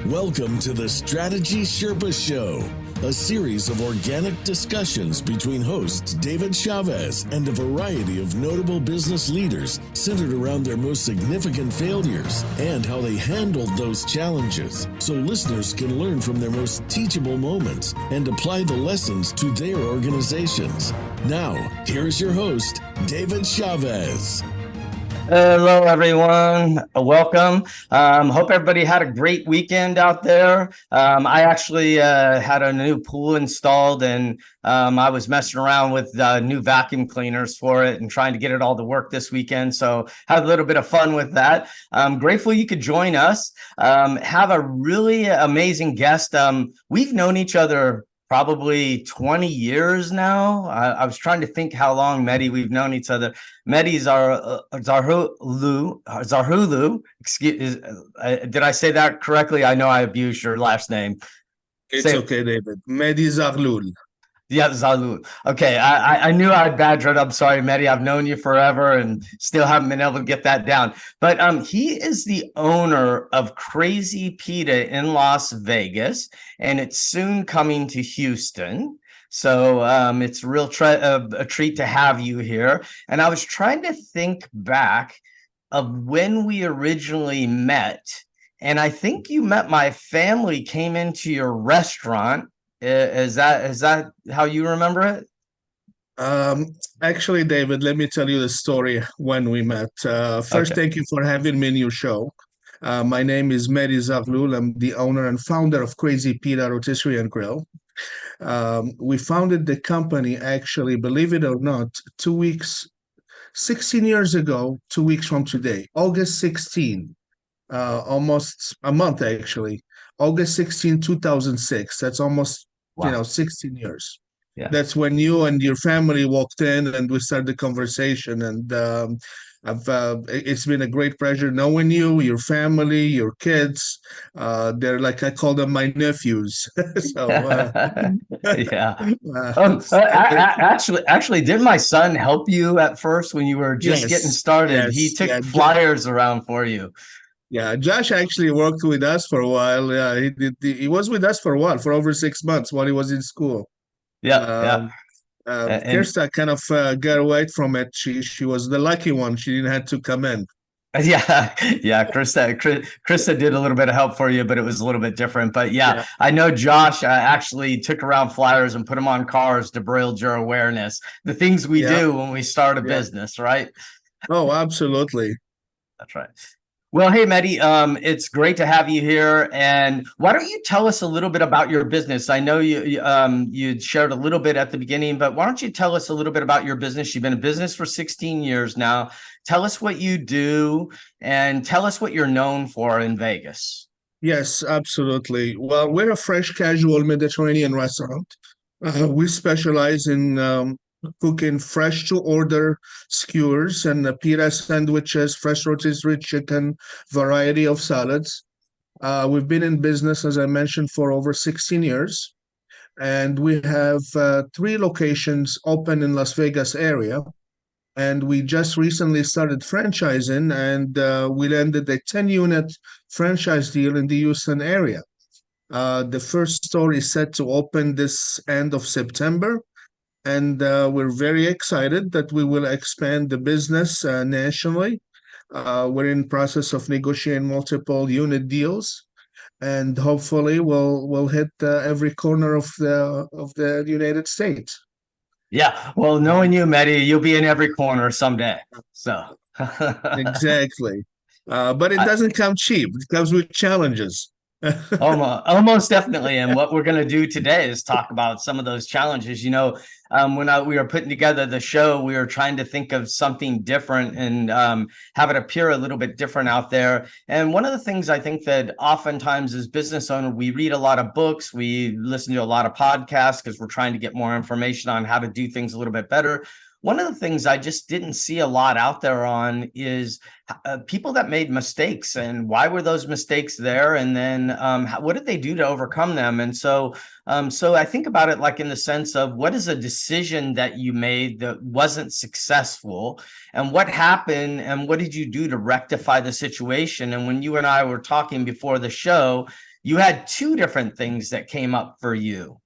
Welcome to the Strategy Sherpa Show, a series of organic discussions between hosts David Chavez and a variety of notable business leaders centered around their most significant failures and how they handled those challenges, so listeners can learn from their most teachable moments and apply the lessons to their organizations. Now, here's your host, David Chavez. Hello, everyone. Welcome. Hope everybody had a great weekend out there. I actually had a new pool installed, and I was messing around with new vacuum cleaners for it and trying to get it all to work this weekend. So had a little bit of fun with that. I'm grateful you could join us. Have a really amazing guest. We've known each other probably 20 years now. I was trying to think how long, Mehdi, we've known each other. Mehdi Zarhloul. Excuse, did I say that correctly? I know I abused your last name. It's okay, David. Mehdi Zarhloul. Yeah, Zarhloul. Okay, I knew I'd badgered. I'm sorry, Mehdi. I've known you forever and still haven't been able to get that down. But he is the owner of Crazy Pita in Las Vegas, and it's soon coming to Houston. So it's a real a treat to have you here. And I was trying to think back of when we originally met, and I think you met my family, came into your restaurant. Is that how you remember it? Actually, David, let me tell you the story when we met. First, Okay. Thank you for having me in your show. My name is Mehdi Zarhloul. I'm the owner and founder of Crazy Pita Rotisserie and Grill. We founded the company, actually, believe it or not, 16 years ago, 2 weeks from today, August 16, almost a month, actually. August 16, 2006. That's almost, Wow. 16 years. Yeah. That's when you and your family walked in and we started the conversation. And it's been a great pleasure knowing you, your family, your kids. They're like, I call them my nephews. So, yeah. Actually, didn't my son help you at first when you were just getting started? Yes, He took yeah, flyers around for you. Yeah, Josh actually worked with us for a while. Yeah, he was with us for a while, for over 6 months while he was in school. Yeah. And Kirsta kind of got away from it. She was the lucky one. She didn't have to come in. yeah. Krista did a little bit of help for you, but it was a little bit different. But yeah. I know Josh actually took around flyers and put them on cars to build your awareness. The things we do when we start a business, right? Oh, absolutely. That's right. Well, hey, Mehdi, it's great to have you here. And why don't you tell us a little bit about your business? I know you shared a little bit at the beginning, but why don't you tell us a little bit about your business? You've been in business for 16 years now. Tell us what you do and tell us what you're known for in Vegas. Yes, absolutely. Well, we're a fresh casual Mediterranean restaurant. We specialize in cooking fresh to order skewers and pita sandwiches, fresh rotisserie chicken, variety of salads. We've been in business, as I mentioned, for over 16 years. And we have 3 locations open in Las Vegas area. And we just recently started franchising, and we landed a 10-unit franchise deal in the Houston area. The first store is set to open this end of September. And we're very excited that we will expand the business nationally. We're in process of negotiating multiple unit deals, and hopefully we'll hit every corner of the United States. Yeah, well, knowing you, Mehdi, you'll be in every corner someday. So Exactly, but it doesn't come cheap. It comes with challenges. Almost definitely. And what we're going to do today is talk about some of those challenges. When we were putting together the show, we were trying to think of something different and have it appear a little bit different out there. And one of the things I think that oftentimes as business owner, we read a lot of books, we listen to a lot of podcasts because we're trying to get more information on how to do things a little bit better. One of the things I just didn't see a lot out there on is people that made mistakes and why were those mistakes there? And then what did they do to overcome them? And so I think about it like in the sense of what is a decision that you made that wasn't successful and what happened and what did you do to rectify the situation? And when you and I were talking before the show, you had two different things that came up for you.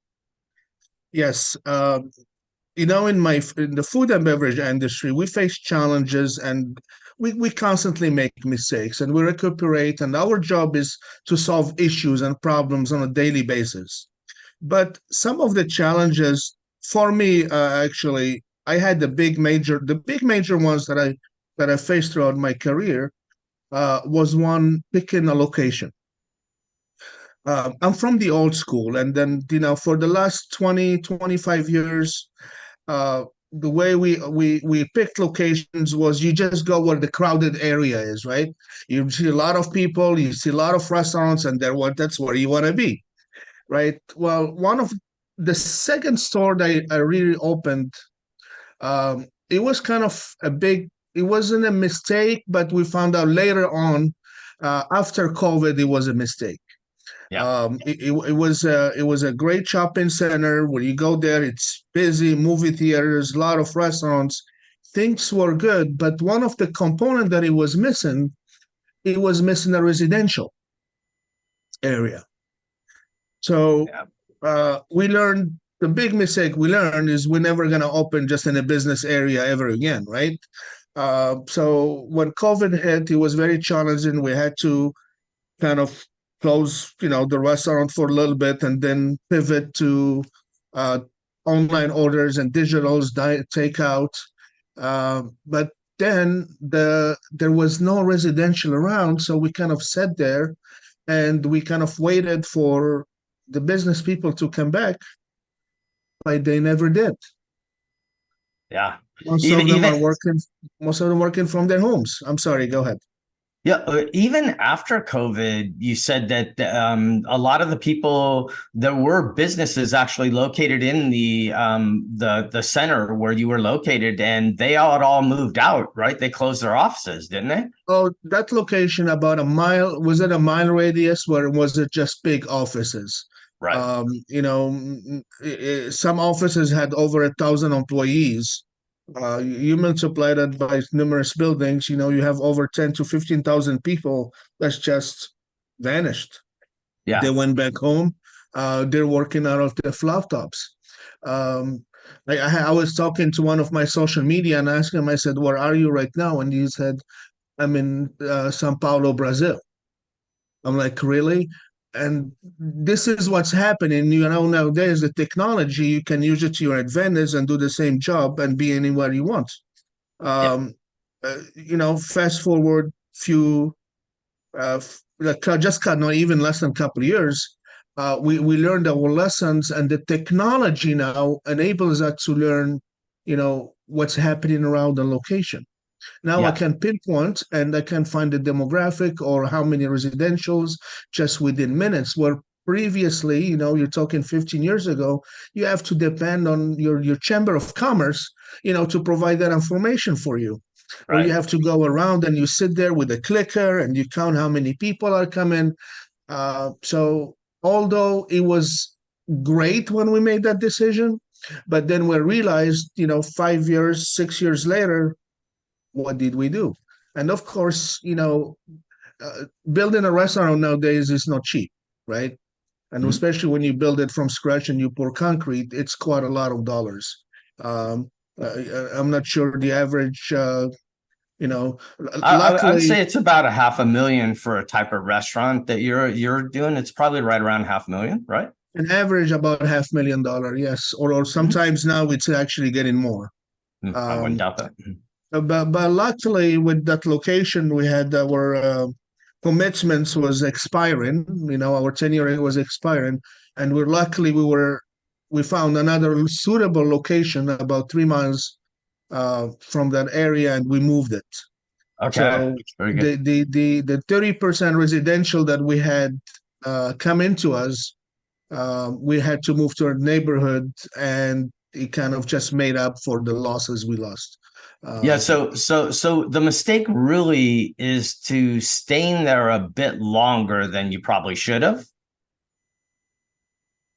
Yes. In the food and beverage industry, we face challenges and we constantly make mistakes and we recuperate. And our job is to solve issues and problems on a daily basis. But some of the challenges for me, actually, I had the big major ones that I faced throughout my career was one, picking a location. I'm from the old school, and then for the last 20, 25 years, uh, the way we picked locations was you just go where the crowded area is, right? You see a lot of people, you see a lot of restaurants, and that's where you want to be, right? Well, one of the second store that I really opened, it was kind of it wasn't a mistake, but we found out later on, after COVID, it was a mistake. Yeah. It was a great shopping center where you go there, it's busy, movie theaters, a lot of restaurants. Things were good, but one of the component that it was missing a residential area. So we learned the big mistake we learned is we're never going to open just in a business area ever again, right? So when COVID hit, it was very challenging. We had to kind of close, the restaurant for a little bit and then pivot to online orders and digitals, takeout. But then there was no residential around, so we kind of sat there and we kind of waited for the business people to come back, but they never did. Yeah. Most of them working from their homes. I'm sorry, go ahead. Yeah, even after COVID, you said that a lot of the people, there were businesses actually located in the center where you were located, and they all moved out, right? They closed their offices, didn't they? Oh, that location about a mile, was it a mile radius, or was it just big offices? Right. Some offices had over 1,000 employees. You multiply that by numerous buildings, you have over 10 to 15,000 people that's just vanished. Yeah. They went back home. They're working out of their laptops. I was talking to one of my social media and asked him, I said, where are you right now? And he said, I'm in Sao Paulo, Brazil. I'm like, really? And this is what's happening. Nowadays, the technology, you can use it to your advantage and do the same job and be anywhere you want. Fast forward few, not even less than a couple of years, we learned our lessons, and the technology now enables us to learn, what's happening around the location. Now I can pinpoint and I can find the demographic or how many residentials just within minutes, where previously, you're talking 15 years ago, you have to depend on your chamber of commerce, to provide that information for you. Right. Or you have to go around and you sit there with a clicker and you count how many people are coming. So although it was great when we made that decision, but then we realized, 5 years, 6 years later, what did we do? And of course, building a restaurant nowadays is not cheap, right? And especially when you build it from scratch and you pour concrete, it's quite a lot of dollars. I'm not sure the average, I would say it's about $500,000 for a type of restaurant that you're doing. It's probably right around $500,000, right? An average about $500,000, yes. Or sometimes now it's actually getting more. I wouldn't doubt that. But luckily, with that location, we had our commitments was expiring. Our tenure was expiring, and we found another suitable location about 3 miles from that area, and we moved it. Okay, so very good. The 30% residential that we had come into us, we had to move to our neighborhood, and it kind of just made up for the losses we lost. So the mistake really is to staying there a bit longer than you probably should have.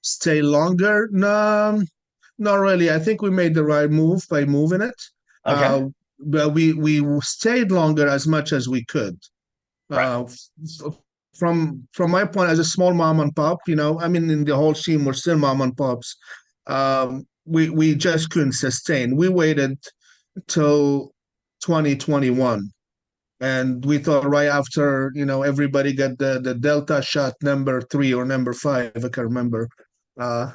Stay longer? No, not really. I think we made the right move by moving it. Okay. But we stayed longer as much as we could. Right. from my point as a small mom and pop, I mean, in the whole team, we're still mom and pops. We just couldn't sustain. We waited till 2021. And we thought right after, everybody got the Delta shot number 3 or number 5, I can't remember. Uh,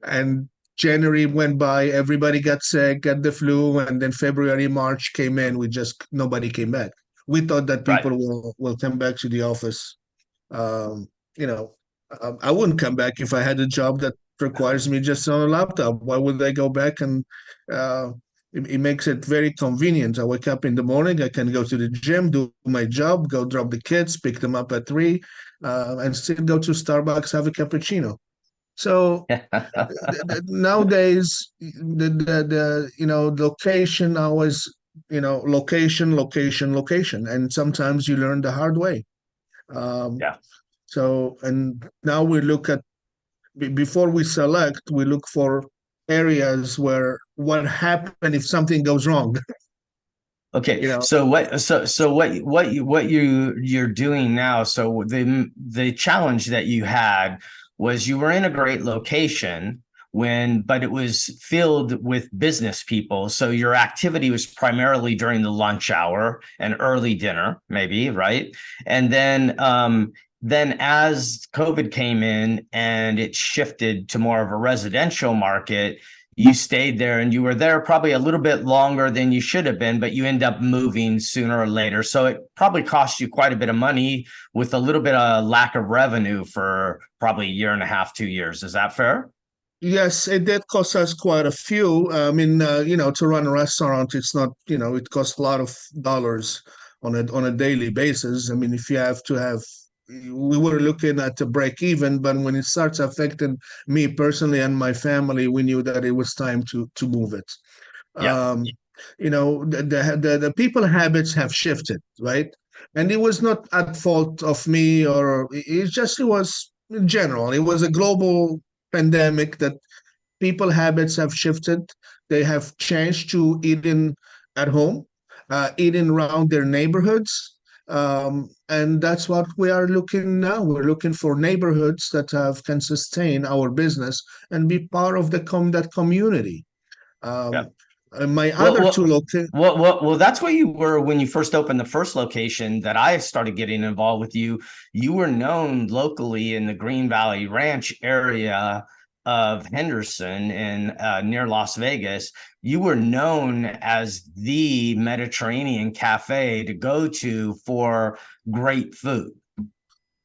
and January went by, everybody got sick, got the flu, and then February, March came in. Nobody came back. We thought that Right. people will come back to the office. Um, you know, I wouldn't come back if I had a job that requires me just on a laptop. Why would I go back? And uh, it makes it very convenient. I wake up in the morning, I can go to the gym, do my job, go drop the kids, pick them up at 3, and still go to Starbucks, have a cappuccino. So nowadays, the location always, location, and sometimes you learn the hard way. Um, Yeah. so, and now we look at before we select, we look for areas where what happened if something goes wrong. Okay. You know, So what you're doing now, so the challenge that you had was you were in a great location but it was filled with business people. So your activity was primarily during the lunch hour and early dinner, maybe, right? And then as COVID came in and it shifted to more of a residential market, you stayed there and you were there probably a little bit longer than you should have been, but you end up moving sooner or later. So it probably cost you quite a bit of money with a little bit of lack of revenue for probably a year and a half, 2 years. Is that fair? yes, it did cost us quite a few. I mean, to run a restaurant, it's not, it costs a lot of dollars on a daily basis. I mean, if you have to have, we were looking at a break even, but when it starts affecting me personally and my family, we knew that it was time to move it. Yeah. Um, the people habits have shifted, right? And it was not at fault of me, or it was in general. It was a global pandemic that people habits have shifted. They have changed to eating at home, eating around their neighborhoods. And that's what we are looking now. We're looking for neighborhoods that can sustain our business and be part of that community. Yeah. And my Well, other two well, locations. well, that's where you were when you first opened the first location that I started getting involved with you. You were known locally in the Green Valley Ranch area of Henderson and near Las Vegas. You were known as the Mediterranean cafe to go to for great food.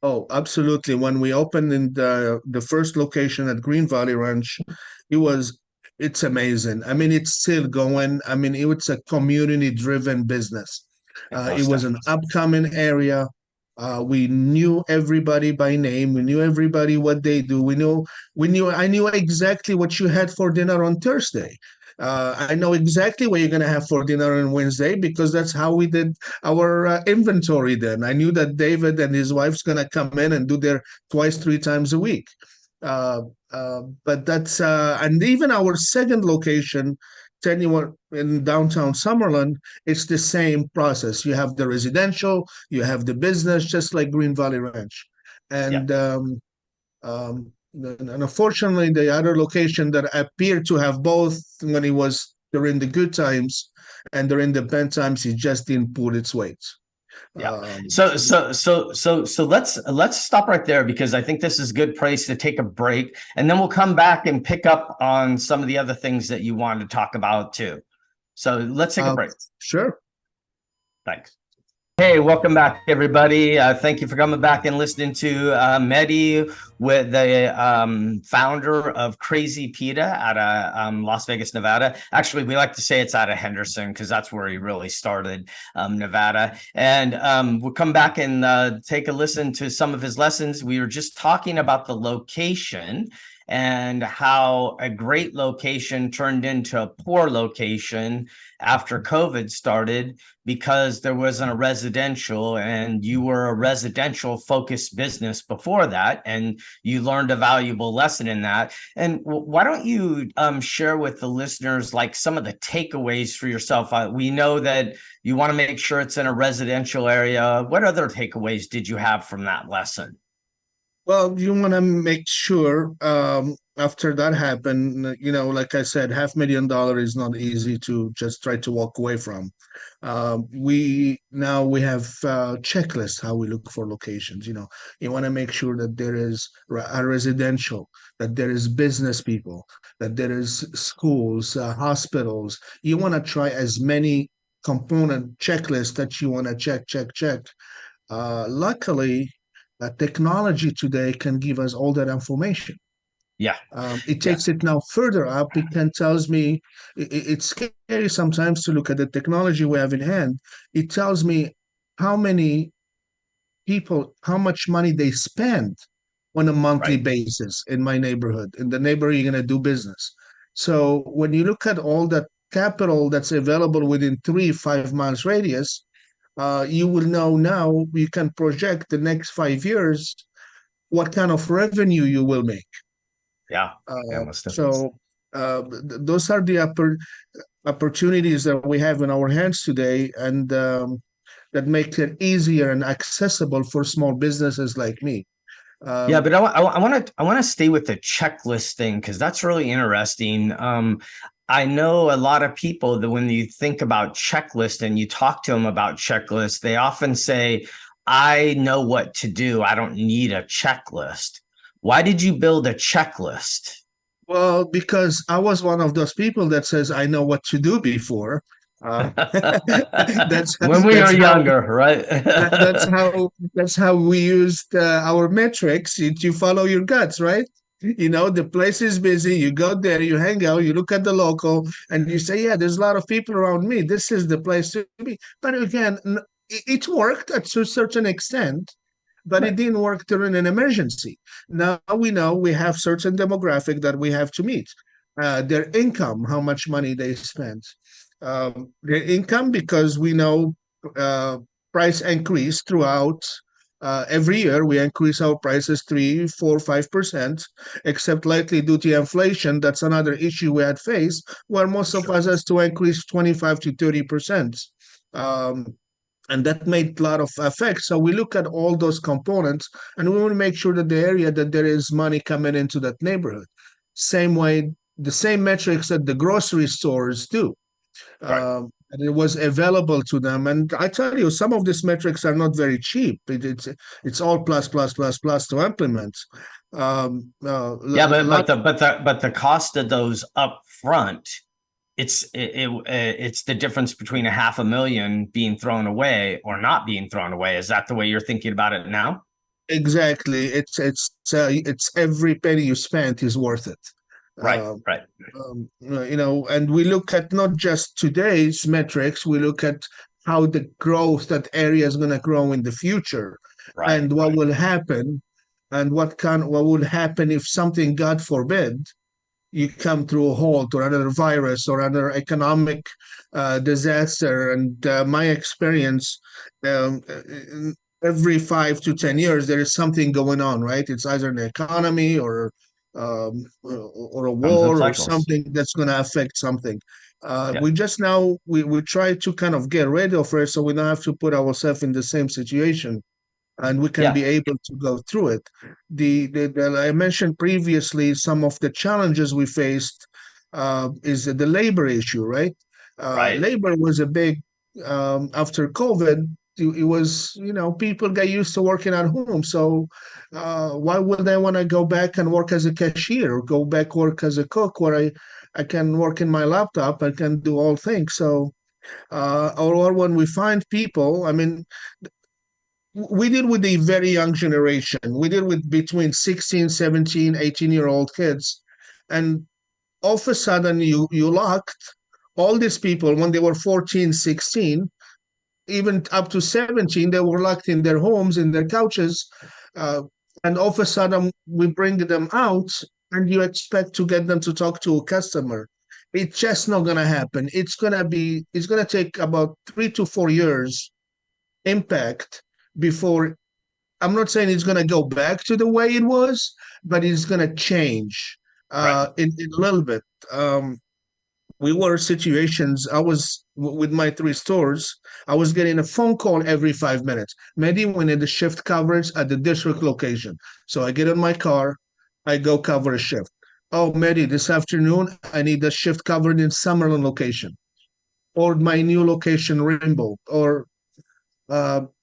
Oh, absolutely. When we opened in the first location at Green Valley Ranch, it was it's amazing. I mean, it's still going. I mean, it's a community-driven business. It Most was an definitely. upcoming area. We knew everybody by name. We knew everybody what they do. I knew exactly what you had for dinner on Thursday. I know exactly what you're going to have for dinner on Wednesday because that's how we did our inventory then. I knew that David and his wife's going to come in and do their twice, 3 times a week. Uh, but and even our second location, 10 in downtown Summerlin, it's the same process. You have the residential, you have the business, just like Green Valley Ranch. Yeah. And and unfortunately, the other location that appeared to have both when it was during the good times and during the bad times, it just didn't pull its weight. Yeah. So let's stop right there because I think this is a good place to take a break, and then we'll come back and pick up on some of the other things that you wanted to talk about too. So let's take a break. Sure. Thanks. Hey, welcome back, everybody. Thank you for coming back and listening to Mehdi, with the founder of Crazy Pita out of Las Vegas, Nevada. Actually, we like to say it's out of Henderson because that's where he really started, Nevada. And we'll come back and take a listen to some of his lessons. We were just talking about the location and how a great location turned into a poor location after COVID started because there wasn't a residential, and you were a residential focused business before that, and you learned a valuable lesson in that. And why don't you share with the listeners like some of the takeaways for yourself? We know that you want to make sure it's in a residential area. What other takeaways did you have from that lesson? Well, you want to make sure after that happened, like I said, $500,000 is not easy to just try to walk away from. We have checklists how we look for locations. You want to make sure that there is a residential, that there is business people, that there is schools, hospitals. You want to try as many component checklists that you want to check. Luckily, technology today can give us all that information. Yeah. It takes it now further up. It can tells me it's scary sometimes to look at the technology we have in hand. It tells me how many people, how much money they spend on a monthly basis in my neighborhood, in the neighborhood you're going to do business. So when you look at all that capital that's available within 3-5 miles radius, you will know now, you can project the next 5 years what kind of revenue you will make. Yeah. Those are the opportunities that we have in our hands today, and that make it easier and accessible for small businesses like me. But I want to stay with the checklist thing, because that's really interesting. I know a lot of people that when you think about checklist and you talk to them about checklist, they often say, I know what to do. I don't need a checklist. Why did you build a checklist? Well, because I was one of those people that says, I know what to do before. That's when we are younger, right? That's how we used our metrics. You follow your guts, right? The place is busy. You go there, you hang out, you look at the local, and you say, yeah, there's a lot of people around me. This is the place to be. But again, it worked to a certain extent, but it didn't work during an emergency. Now we know we have certain demographic that we have to meet. Their income, how much money they spend. Their income, because we know price increase throughout. Every year we increase our prices 3, 4, 5%, except lately due to inflation. That's another issue we had faced, where most of us has to increase 25 to 30%. And that made a lot of effect. So we look at all those components, and we want to make sure that the area that there is money coming into that neighborhood. Same way, the same metrics that the grocery stores do. And it was available to them. And I tell you, some of these metrics are not very cheap. It's all plus to implement. But the cost of those up front, it's the difference between $500,000 being thrown away or not being thrown away. Is that the way you're thinking about it now? Exactly. It's every penny you spent is worth it. Right. And we look at not just today's metrics, we look at how the growth, that area is going to grow in the future, and what will happen, and what would happen if something, God forbid, you come through a halt or another virus or another economic disaster. And my experience, every 5 to 10 years, there is something going on, right? It's either an economy or a war or something that's going to affect something. We just now we try to kind of get ready for it, so we don't have to put ourselves in the same situation, and we can be able to go through it. I mentioned previously some of the challenges we faced is the labor issue, right? Labor was a big after COVID. It was, people got used to working at home. So why would I want to go back and work as a cashier or go back work as a cook where I can work in my laptop, I can do all things. So, or when we find people, I mean, we deal with a very young generation. We deal with between 16, 17, 18-year-old kids. And all of a sudden you locked all these people when they were 14, 16, even up to 17, they were locked in their homes, in their couches. And all of a sudden we bring them out and you expect to get them to talk to a customer. It's just not going to happen. It's going to take about 3 to 4 years impact before, I'm not saying it's going to go back to the way it was, but it's going to change Right. in a little bit. We were situations, with my 3 stores, I was getting a phone call every 5 minutes. Maybe we need the shift coverage at the district location. So I get in my car, I go cover a shift. Oh, Mehdi, this afternoon, I need the shift covered in Summerlin location or my new location, Rainbow.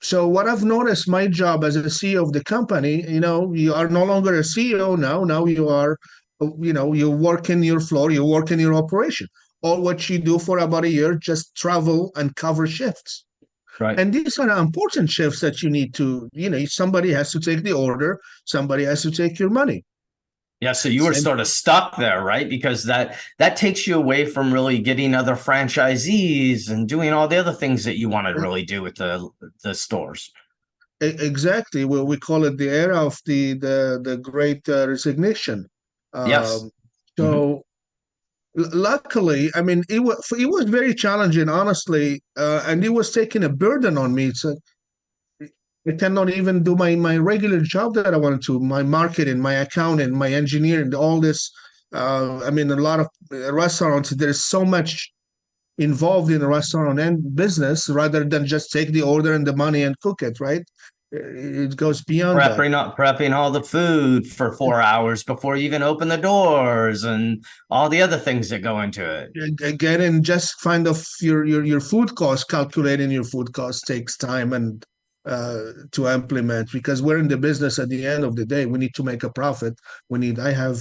So what I've noticed, my job as a CEO of the company, you are no longer a CEO now. Now you are, you work in your floor, you work in your operation. All what you do for about a year, just travel and cover shifts. Right. And these are important shifts that you need to, somebody has to take the order, somebody has to take your money. Yeah, so you were sort of stuck there, right? Because that takes you away from really getting other franchisees and doing all the other things that you want to really do with the stores. Exactly. Well, we call it the era of the great resignation. Yes. So luckily, I mean, it was very challenging, honestly, and it was taking a burden on me. So I cannot even do my regular job that I wanted to, my marketing, my accounting, my engineering, all this. I mean, a lot of restaurants, there's so much involved in the restaurant and business rather than just take the order and the money and cook it, right? It goes beyond that. Prepping all the food for 4 hours before you even open the doors and all the other things that go into it. Again, just kind of your food cost, calculating your food cost takes time and to implement, because we're in the business. At the end of the day, we need to make a profit. I have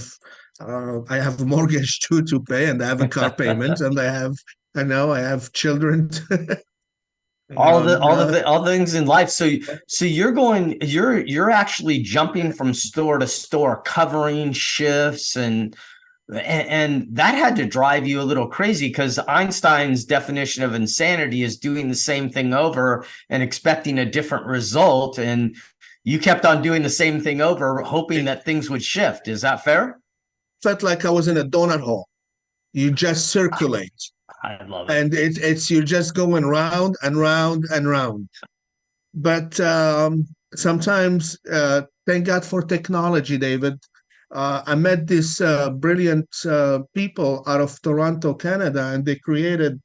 a mortgage to pay, and I have a car payment, and I have children. All the things in life. So you're actually jumping from store to store, covering shifts, and that had to drive you a little crazy, because Einstein's definition of insanity is doing the same thing over and expecting a different result. And you kept on doing the same thing over, hoping that things would shift. Is that fair? Felt like I was in a donut hole. You just circulate. I love it. And it's you're just going round and round and round. But sometimes, thank God for technology, David. I met these brilliant people out of Toronto, Canada, and they created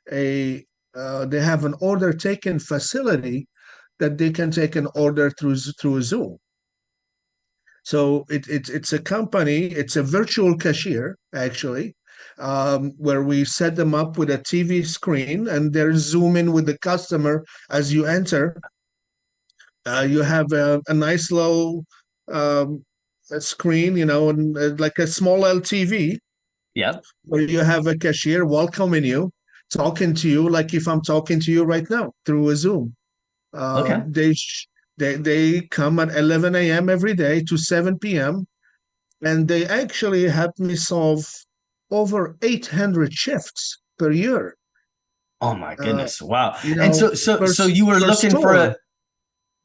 they have an order taking facility that they can take an order through Zoom. So it's a company, it's a virtual cashier, actually, where we set them up with a TV screen, and they're zooming with the customer as you enter. You have a nice low screen, and like a small LTV. Yep. Where you have a cashier welcoming you, talking to you like if I'm talking to you right now through a Zoom. Okay. They come at 11 a.m. every day to 7 p.m. and they actually help me solve over 800 shifts per year. Oh my goodness! Wow. And per so you were looking store.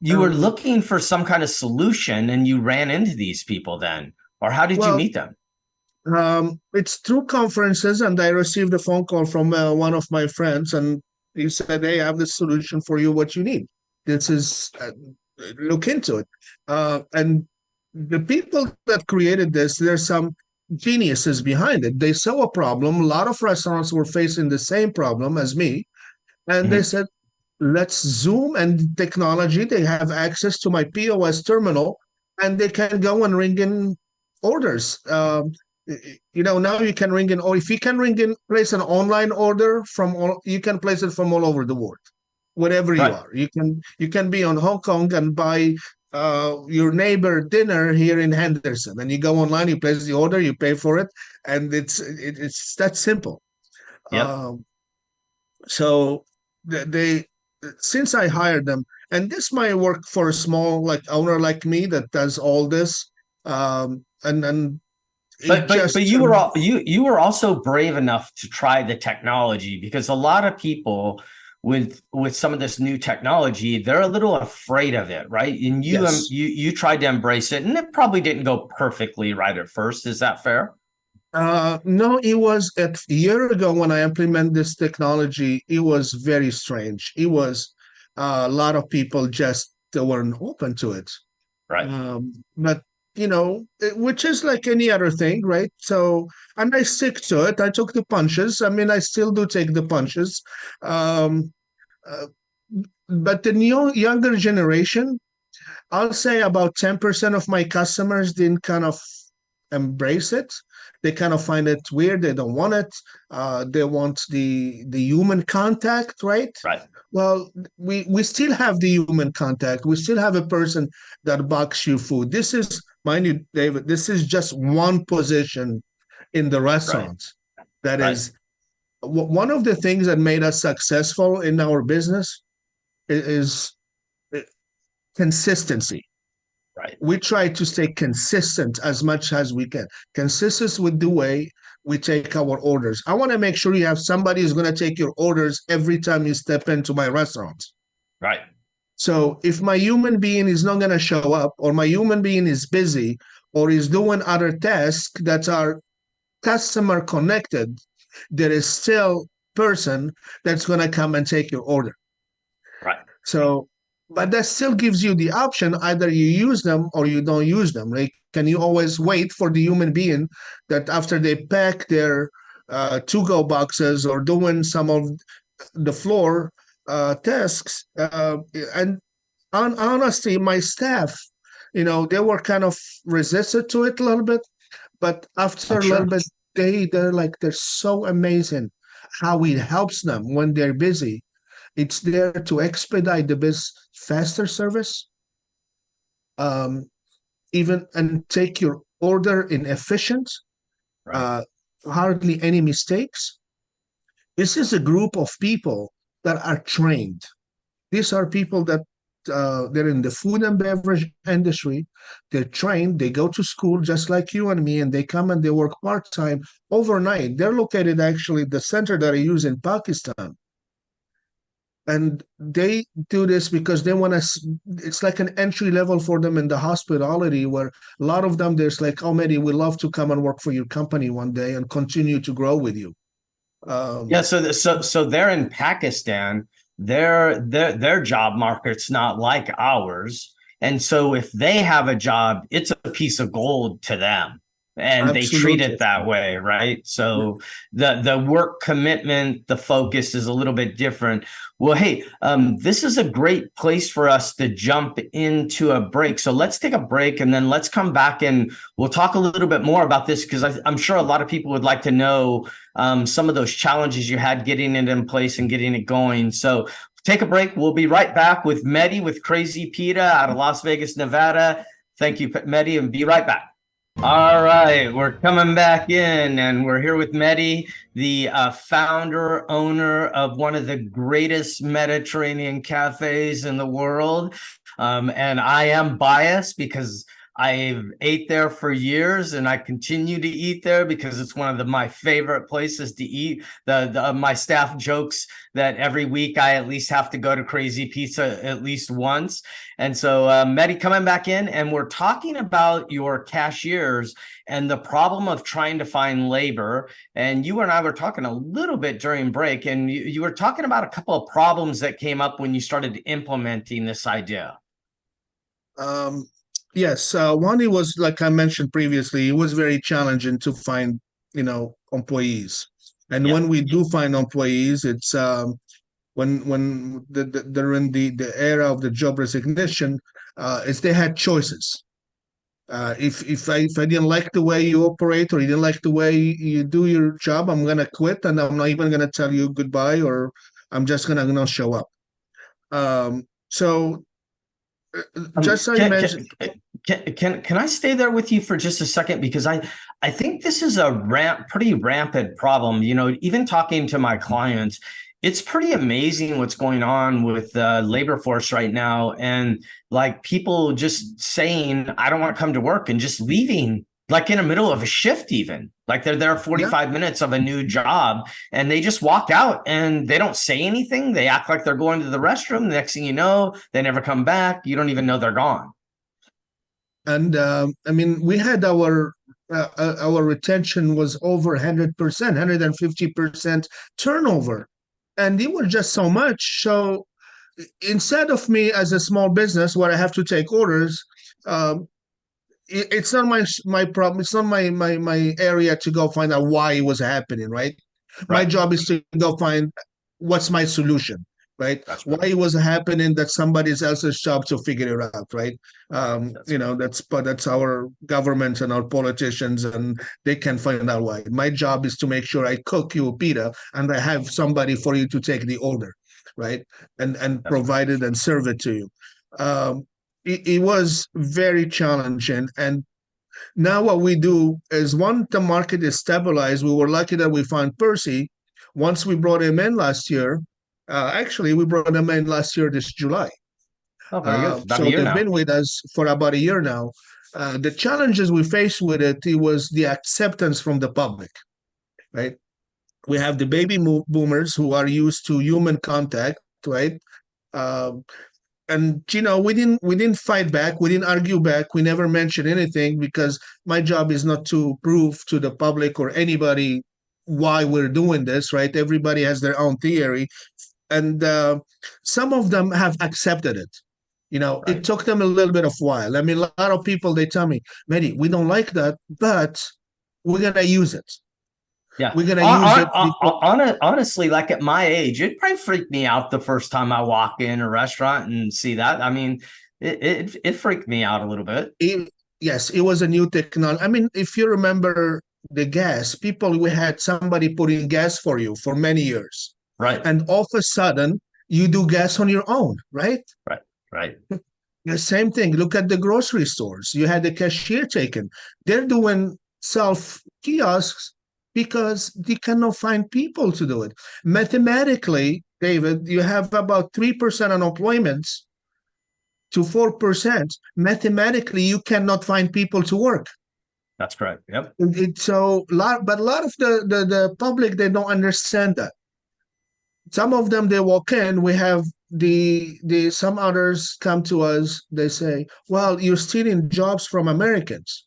you were looking for some kind of solution, and you ran into these people then, or how did you meet them? It's through conferences, and I received a phone call from one of my friends, and he said, "Hey, I have the solution for you. What you need? This is look into it." And the people that created this, there's some geniuses behind it. They saw a problem. A lot of restaurants were facing the same problem as me, and they said, "Let's Zoom and technology. They have access to my POS terminal, and they can go and ring in orders." Now you can ring in, or if you can place an online order you can place it from all over the world, wherever you are. You can be on Hong Kong and buy your neighbor dinner here in Henderson, and you go online, you place the order, you pay for it, and it's that simple. Yep. So they since I hired them, and this might work for a small owner like me that does all this, But you were also brave enough to try the technology, because a lot of people with some of this new technology, they're a little afraid of it, right? And Yes. you tried to embrace it, and it probably didn't go perfectly right at first. Is that fair? No, it was a year ago when I implemented this technology. It was very strange. It was a lot of people just weren't open to it. Right. But which is like any other thing, right? So, and I stick to it. I took the punches. I mean, I still do take the punches. Um, uh, but the younger generation, I'll say about 10% of my customers didn't kind of embrace it. They kind of find it weird. They don't want it. They want the human contact, right? Right. Well, we still have the human contact. We still have a person that bucks you food. This is, mind you, David, this is just one position in the restaurant. Right. That Right. is one of the things that made us successful in our business is consistency. Right. We try to stay consistent as much as we can. Consistent with the way we take our orders. I want to make sure you have somebody who's going to take your orders every time you step into my restaurant. Right. So if my human being is not going to show up, or my human being is busy, or is doing other tasks that are customer connected, there is still person that's going to come and take your order. Right. So, but that still gives you the option, either you use them or you don't use them. Like, can you always wait for the human being that after they pack their to-go boxes or doing some of the floor tasks? And honestly, my staff, they were kind of resistant to it a little bit, but after a little bit, they're so amazing how it helps them when they're busy. It's there to expedite the faster service, even and take your order in efficient, Right. hardly any mistakes. This is a group of people that are trained. These are people that they're in the food and beverage industry. They're trained. They go to school just like you and me, and they come and they work part-time overnight. They're located actually the center that I use in Pakistan. And they do this because they want to, it's like an entry level for them in the hospitality, where a lot of them, there's like, oh, Mehdi, we'd love to come and work for your company one day and continue to grow with you. Yeah, so they're in Pakistan. Their job market's not like ours. And so if they have a job, it's a piece of gold to them. And they treat Absolutely. it that way, right? So the work commitment, the focus is a little bit different. Well, hey, this is a great place for us to jump into a break. So let's take a break, and then let's come back and we'll talk a little bit more about this, because I'm sure a lot of people would like to know some of those challenges you had getting it in place and getting it going. So take a break. We'll be right back with Mehdi with Crazy Pita out of Las Vegas, Nevada. Thank you, Mehdi, and be right back. All right, we're coming back in, and we're here with Mehdi, the founder, owner of one of the greatest Mediterranean cafes in the world. And I am biased because I've ate there for years, and I continue to eat there because it's one of my favorite places to eat. My staff jokes that every week I at least have to go to Crazy Pizza at least once. And so, Mehdi, coming back in, and we're talking about your cashiers and the problem of trying to find labor. And you and I were talking a little bit during break, and you were talking about a couple of problems that came up when you started implementing this idea. Yes, one, it was like I mentioned previously, it was very challenging to find, employees. And when we do find employees, it's when they're in the era of the job resignation, is they had choices. If I didn't like the way you operate, or you didn't like the way you do your job, I'm gonna quit, and I'm not even gonna tell you goodbye, or I'm just gonna not show up. So just so you mentioned. Can I stay there with you for just a second? Because I think this is a pretty rampant problem. Even talking to my clients, it's pretty amazing what's going on with the labor force right now. And like people just saying, I don't want to come to work, and just leaving like in the middle of a shift, even like they're there 45 minutes of a new job and they just walk out and they don't say anything. They act like they're going to the restroom. The next thing you know, they never come back. You don't even know they're gone. And I mean, we had our retention was over 100%, 150% turnover. And it was just so much. So instead of me as a small business where I have to take orders, it's not my problem. It's not my area to go find out why it was happening, right? My job is to go find what's my solution, right? Why it was happening, that's somebody else's job to figure it out, right? That's our government and our politicians, and they can find out why. My job is to make sure I cook you pita and I have somebody for you to take the order, right? And provide it and serve it to you. It was very challenging. And now what we do is once the market is stabilized, we were lucky that we found Percy. Once we brought him in last year, actually, we brought him in last year, this July. Oh, very good. So they've been with us for about a year now. The challenges we faced with it was the acceptance from the public, right? We have the baby boomers who are used to human contact, right? And we didn't fight back, we didn't argue back, we never mentioned anything, because my job is not to prove to the public or anybody why we're doing this, right? Everybody has their own theory, and some of them have accepted it. It took them a little bit of while. I mean, a lot of people, they tell me, Mehdi, we don't like that, but we're gonna use it. Yeah, we're gonna use it. Honestly, like at my age, it probably freaked me out the first time I walk in a restaurant and see that. I mean, it freaked me out a little bit. Yes, it was a new technology. I mean, if you remember the gas, we had somebody putting gas for you for many years, right? And all of a sudden, you do gas on your own, right? Right. The same thing. Look at the grocery stores. You had the cashier taken. They're doing self kiosks because they cannot find people to do it. Mathematically, David, you have about 3% unemployment to 4%. Mathematically, you cannot find people to work. That's correct. Yep. But a lot of the public, they don't understand that. Some of them, they walk in, we have some others come to us, they say, well, you're stealing jobs from Americans.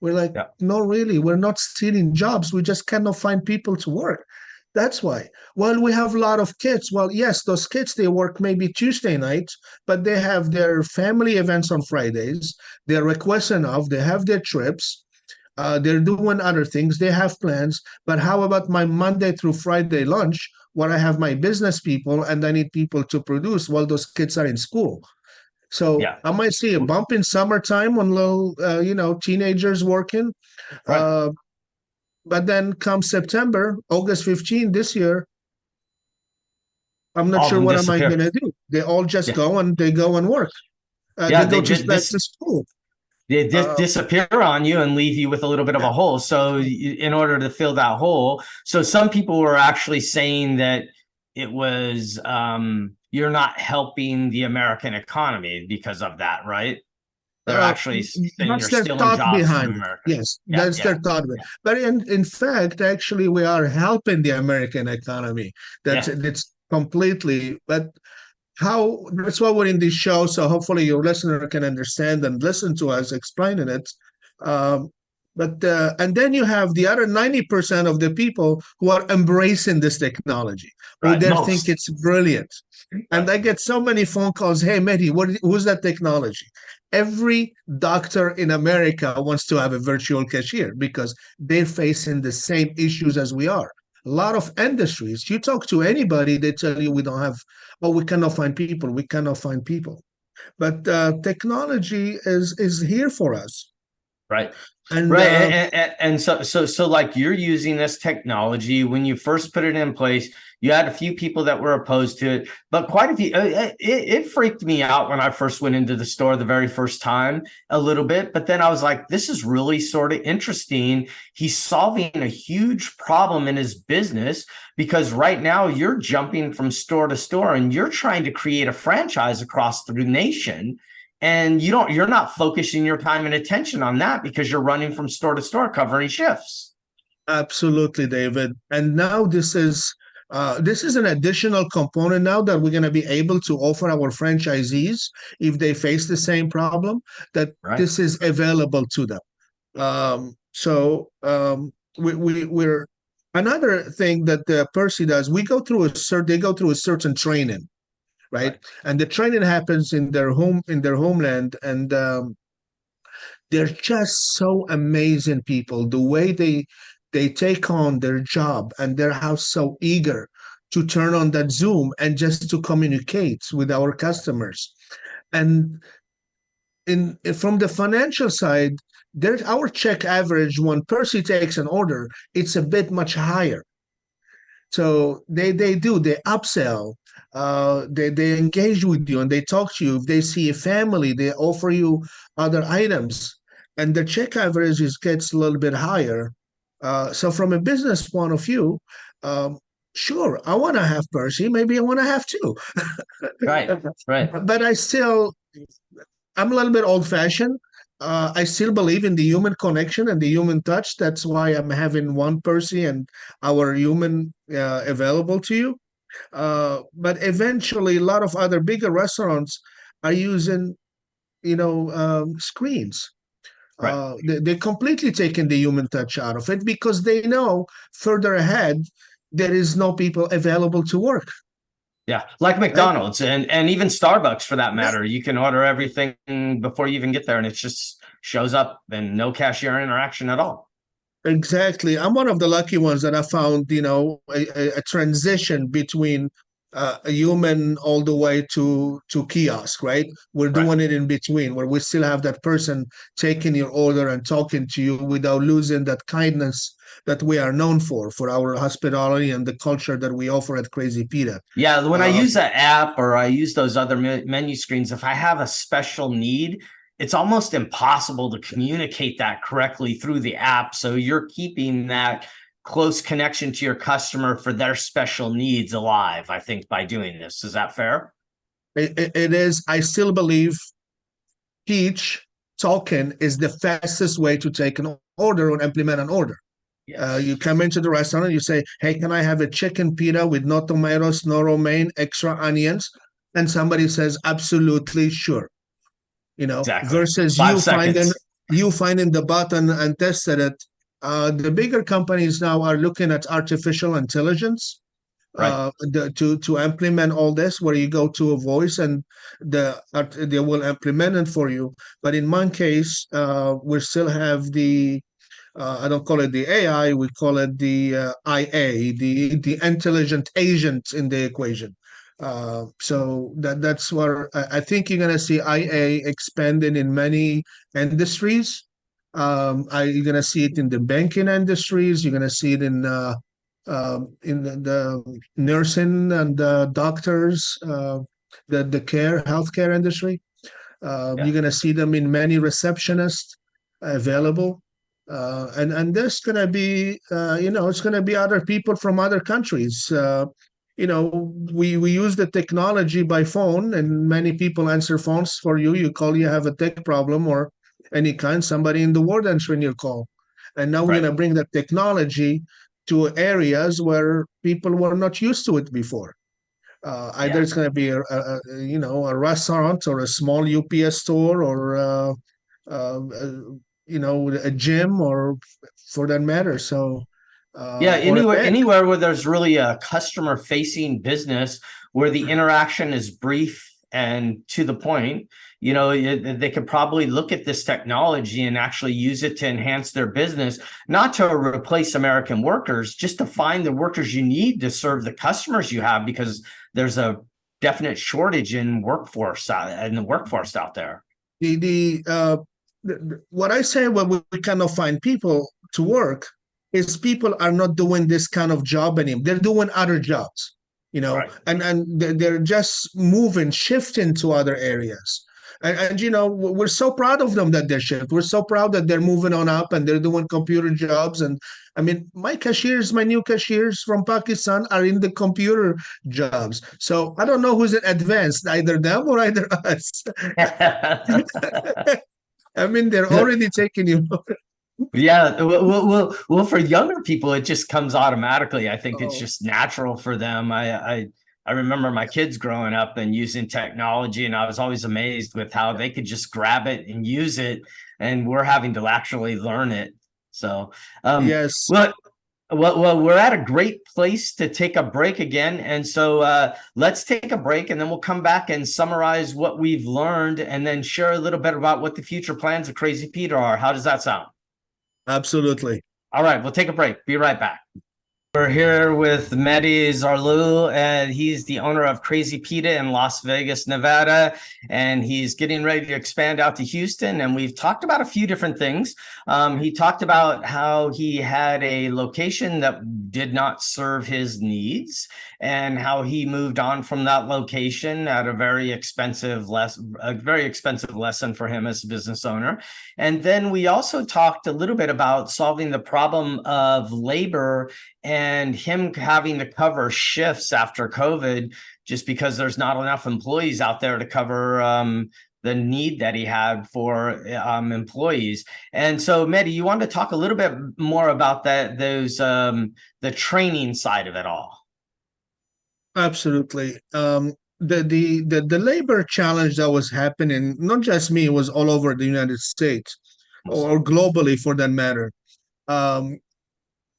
We're like, no, really, we're not stealing jobs. We just cannot find people to work. That's why. Well, we have a lot of kids. Well, yes, those kids, they work maybe Tuesday nights, but they have their family events on Fridays. They're requesting off. They have their trips. They're doing other things. They have plans. But how about my Monday through Friday lunch, where I have my business people and I need people to produce while those kids are in school? So I might see a bump in summertime when little, teenagers working. Right. But then come September, August 15 this year, I'm not sure what am I going to do. They all just go and work. They go back to school. They disappear on you and leave you with a little bit of a hole. So in order to fill that hole, so some people were actually saying that it was you're not helping the American economy because of that, right? They're actually saying you're stealing jobs from America. Yes, that's their thought. But in fact, actually, we are helping the American economy. That's completely. But that's why we're in this show. So hopefully your listener can understand and listen to us explaining it. And then you have the other 90% of the people who are embracing this technology, who they think it's brilliant. And I get so many phone calls. Hey, Mehdi, who's that technology? Every doctor in America wants to have a virtual cashier because they're facing the same issues as we are. A lot of industries, you talk to anybody, they tell you we cannot find people. We cannot find people. But technology is here for us. Right. And so like you're using this technology. When you first put it in place, you had a few people that were opposed to it, but quite a few. It freaked me out when I first went into the store the very first time a little bit, but then I was like, this is really sort of interesting. He's solving a huge problem in his business, because right now you're jumping from store to store and you're trying to create a franchise across the nation. And you're not focusing your time and attention on that because you're running from store to store covering shifts. Absolutely, David. And now this is an additional component now that we're going to be able to offer our franchisees if they face the same problem, that Right. this is available to them. We're another thing that Percy does. They go through a certain training, right? And the training happens in their homeland, and they're just so amazing people. The way they take on their job, and they're how so eager to turn on that Zoom and just to communicate with our customers. And from the financial side, there's our check average when Percy takes an order, it's a bit much higher. So they upsell, they engage with you and they talk to you. If they see a family, they offer you other items, and the check average gets a little bit higher. So from a business point of view, sure, I want to have Percy. Maybe I want to have two. Right. But I'm a little bit old-fashioned. I still believe in the human connection and the human touch. That's why I'm having one Percy and our human available to you. But eventually, a lot of other bigger restaurants are using, screens. Right. They completely taken the human touch out of it because they know further ahead there is no people available to work. Yeah, like McDonald's and even Starbucks for that matter. You can order everything before you even get there, and it just shows up and no cashier interaction at all. Exactly. I'm one of the lucky ones that I found, a transition between a human all the way to kiosk, right? We're doing it in between, where we still have that person taking your order and talking to you without losing that kindness that we are known for our hospitality and the culture that we offer at Crazy Pita. Yeah, when I use that app or I use those other menu screens, if I have a special need, it's almost impossible to communicate that correctly through the app. So you're keeping that close connection to your customer for their special needs alive, I think, by doing this. Is that fair? It is. I still believe each token is the fastest way to take an order or implement an order. Yes. You come into the restaurant and you say, hey, can I have a chicken pita with no tomatoes, no romaine, extra onions? And somebody says, absolutely, sure. Exactly. Versus you finding the button and tested it. The bigger companies now are looking at artificial intelligence to implement all this, where you go to a voice and they will implement it for you. But in my case, we still have the I don't call it the AI, we call it the IA, the intelligent agent in the equation. So that's where I think you're going to see IA expanding in many industries. You're going to see it in the banking industries. You're going to see it in the nursing and the doctors, the healthcare industry. You're going to see them in many receptionists available. And there's going to be, it's going to be other people from other countries. We use the technology by phone, and many people answer phones for you. You call, you have a tech problem or any kind, somebody in the world answering your call. And now we're going to bring that technology to areas where people were not used to it before. Either it's going to be a restaurant or a small UPS store or a gym, or for that matter. So anywhere where there's really a customer facing business where the interaction is brief and to the point, they could probably look at this technology and actually use it to enhance their business, not to replace American workers, just to find the workers you need to serve the customers you have, because there's a definite shortage in the workforce out there. What I say when we cannot find people to work is people are not doing this kind of job anymore. They're doing other jobs, and they're just shifting to other areas. And we're so proud of them that they shift. We're so proud that they're moving on up and they're doing computer jobs. And I mean, my new cashiers from Pakistan are in the computer jobs. So I don't know who's advanced, either them or either us. I mean, they're already taking Yeah, well, for younger people, it just comes automatically. I think it's Oh. just natural for them. I remember my kids growing up and using technology, and I was always amazed with how they could just grab it and use it, and we're having to actually learn it. So, Yes. well, we're at a great place to take a break again, and so let's take a break, and then we'll come back and summarize what we've learned, and then share a little bit about what the future plans of Crazy Peter are. How does that sound? Absolutely. All right, we'll take a break. Be right back. We're here with Mehdi Zarhloul, and he's the owner of Crazy Pita in Las Vegas, Nevada, and he's getting ready to expand out to Houston. And we've talked about a few different things. He talked about how he had a location that did not serve his needs, and how he moved on from that location at a very expensive lesson for him as a business owner. And then we also talked a little bit about solving the problem of labor and him having to cover shifts after COVID, just because there's not enough employees out there to cover the need that he had for employees. And so, Mehdi, you wanted to talk a little bit more about the training side of it all. Absolutely. The labor challenge that was happening, not just me, it was all over the United States or globally for that matter.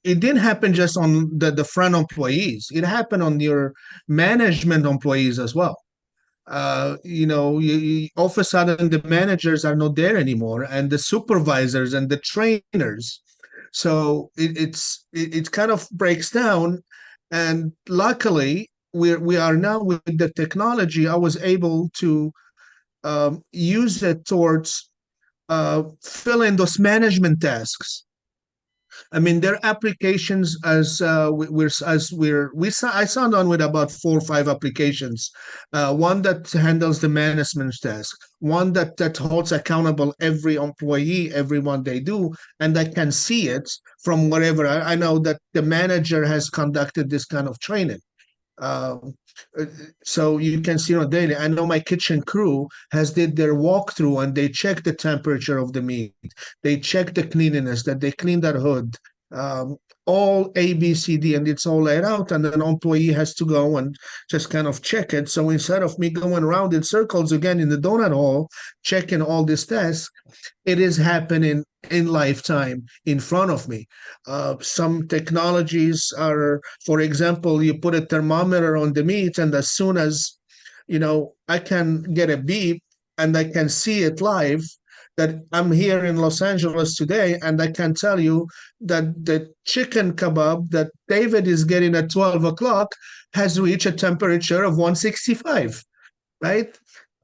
It didn't happen just on the front employees. It happened on your management employees as well. All of a sudden the managers are not there anymore, and the supervisors and the trainers. So it kind of breaks down. And luckily, we are now with the technology. I was able to use it towards filling those management tasks. I mean, their applications I signed on with about 4 or 5 applications. One that handles the management task, one that holds accountable every employee, everyone they do, and I can see it from wherever. I know that the manager has conducted this kind of training. So you can see on daily. I know my kitchen crew has did their walkthrough and they check the temperature of the meat. They check the cleanliness, that they clean that hood, all A, B, C, D, and it's all laid out. And an employee has to go and just kind of check it. So instead of me going around in circles again in the donut hall, checking all these tests, it is happening in lifetime in front of me. Some technologies are, for example, you put a thermometer on the meat, and as soon as, I can get a beep and I can see it live, that I'm here in Los Angeles today, and I can tell you that the chicken kebab that David is getting at 12 o'clock has reached a temperature of 165, right?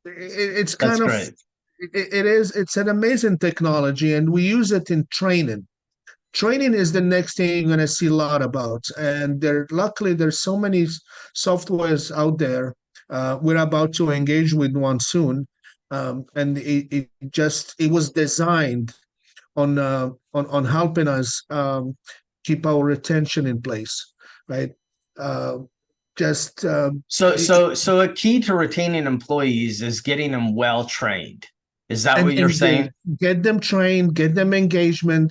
It's kind of, great. It's an amazing technology, and we use it in training. Training is the next thing you're going to see a lot about. And luckily, there's so many softwares out there. We're about to engage with one soon. And it was designed on helping us keep our retention in place, right? So a key to retaining employees is getting them well trained. Is that what you're saying? Get them trained, get them engagement.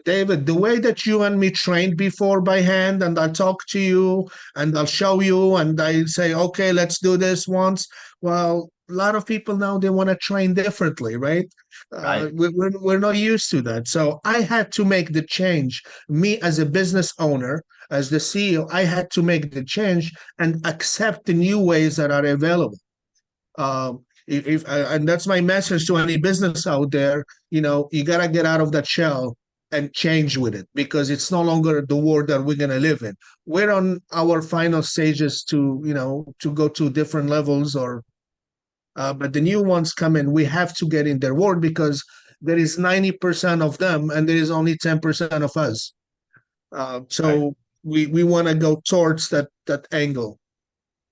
David, the way that you and me trained before by hand, and I talk to you and I'll show you and I say, okay, let's do this once. Well, a lot of people now, they want to train differently, right? Right. We're not used to that. So I had to make the change. Me as a business owner, as the CEO, I had to make the change and accept the new ways that are available. And that's my message to any business out there. You gotta get out of that shell and change with it, because it's no longer the world that we're gonna live in. We're on our final stages to go to different levels, but the new ones come in. We have to get in their world, because there is 90% of them and there is only 10% of us. So right. we want to go towards that angle.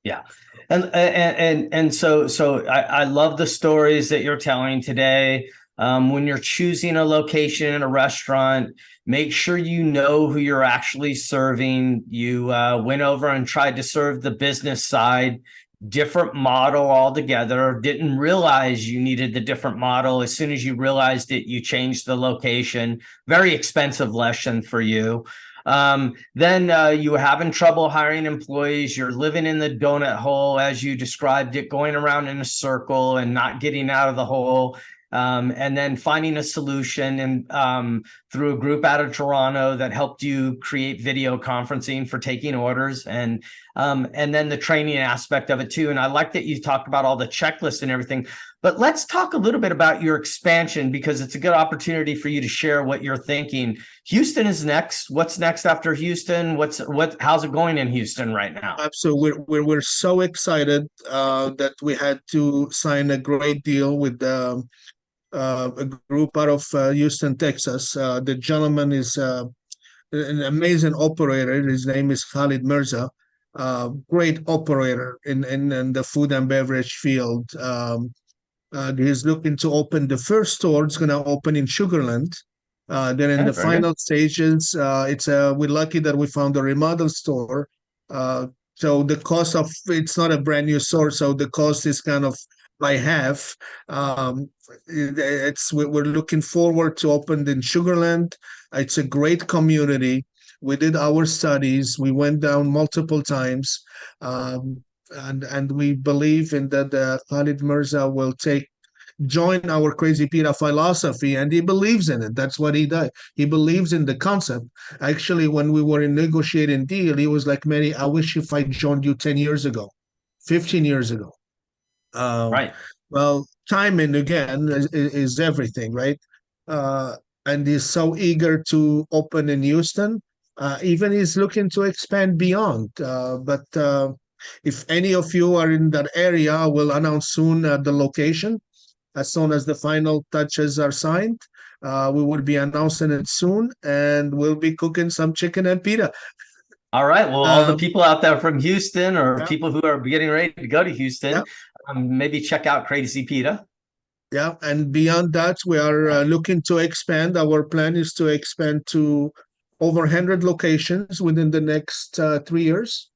Yeah. And so I love the stories that you're telling today. When you're choosing a location in a restaurant, make sure you know who you're actually serving. You went over and tried to serve the business side, different model altogether. Didn't realize you needed the different model. As soon as you realized it, you changed the location. Very expensive lesson for you. Then you were having trouble hiring employees. You're living in the donut hole, as you described it, going around in a circle and not getting out of the hole. And then finding a solution and through a group out of Toronto that helped you create video conferencing for taking orders, and then the training aspect of it too. And I like that you talked about all the checklists and everything. But let's talk a little bit about your expansion, because it's a good opportunity for you to share what you're thinking. Houston is next. What's next after Houston? How's it going in Houston right now? Absolutely, we're so excited that we had to sign a great deal with a group out of Houston, Texas. The gentleman is an amazing operator. His name is Khalid Mirza. Great operator in the food and beverage field. He's looking to open the first store. It's going to open in Sugarland. They're in the final stages. We're lucky that we found a remodel store. So the cost of it's not a brand new store, so the cost is kind of by half. We're looking forward to open in Sugarland. It's a great community. We did our studies. We went down multiple times, and we believe in that Khalid Mirza will join our Crazy Pita philosophy, and he believes in it. That's what he does. He believes in the concept. Actually, when we were in negotiating deal, he was like, Mehdi, I wish if I joined you 10 years ago, 15 years ago. Right. Well, timing again is everything, right? And he's so eager to open in Houston. Even he's looking to expand beyond. But if any of you are in that area, I will announce soon the location. As soon as the final touches are signed, we will be announcing it soon, and we'll be cooking some chicken and pita. All right. Well, all the people out there from Houston, or yeah. people who are getting ready to go to Houston, Yeah. Maybe check out Crazy Pita. Yeah, and beyond that, we are looking to expand. Our plan is to expand to over 100 locations within the next 3 years.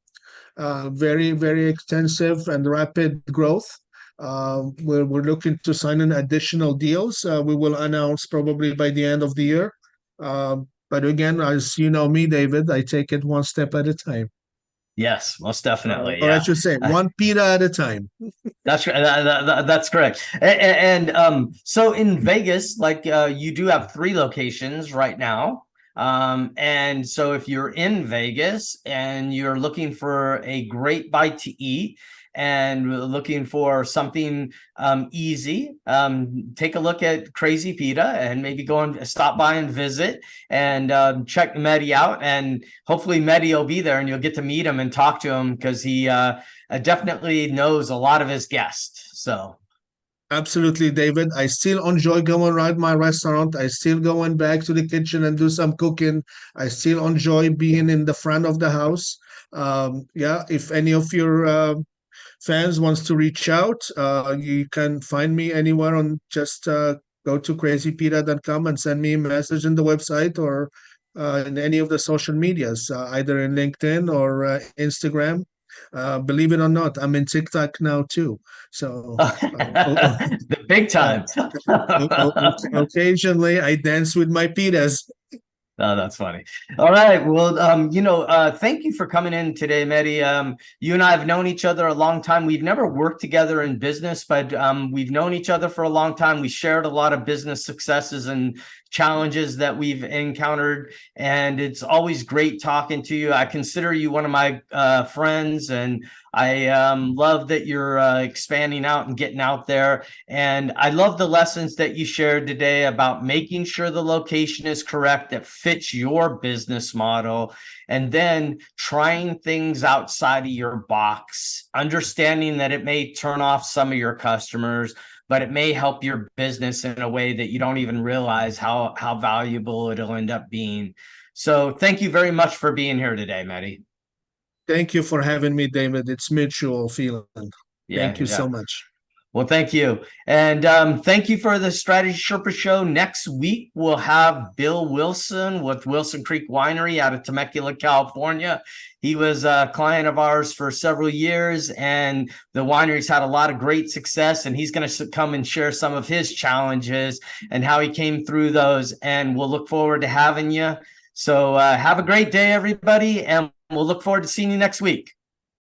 Very, very extensive and rapid growth. We're looking to sign in additional deals. We will announce probably by the end of the year. But again, as you know me, David, I take it one step at a time. Yes, most definitely. Or I should say, one pita at a time. That's that's correct. And so in Vegas, like you do have 3 locations right now. And so if you're in Vegas and you're looking for a great bite to eat and looking for something easy, take a look at Crazy Pita and maybe go and stop by and visit and check Mehdi out. And hopefully Mehdi will be there and you'll get to meet him and talk to him, because he definitely knows a lot of his guests. So. Absolutely, David. I still enjoy going around my restaurant. I still going back to the kitchen and do some cooking. I still enjoy being in the front of the house. Yeah, if any of your fans wants to reach out, you can find me anywhere on just go to crazypita.com and send me a message in the website or in any of the social medias, either in LinkedIn or Instagram. Believe it or not, I'm in TikTok now too. So the big time. Occasionally I dance with my pitas. Oh, that's funny. All right. Well, thank you for coming in today, Mehdi. You and I have known each other a long time. We've never worked together in business, but we've known each other for a long time. We shared a lot of business successes and challenges that we've encountered, and it's always great talking to you. I consider you one of my friends, and I love that you're expanding out and getting out there. And I love the lessons that you shared today about making sure the location is correct, that fits your business model, and then trying things outside of your box, understanding that it may turn off some of your customers, but it may help your business in a way that you don't even realize how valuable it'll end up being. So thank you very much for being here today, Mehdi. Thank you for having me, David. It's mutual feeling. Thank you so much. Well, thank you. And thank you for the Strategy Sherpa Show. Next week, we'll have Bill Wilson with Wilson Creek Winery out of Temecula, California. He was a client of ours for several years, and the winery's had a lot of great success, and he's going to come and share some of his challenges and how he came through those, and we'll look forward to having you. So have a great day, everybody, and we'll look forward to seeing you next week.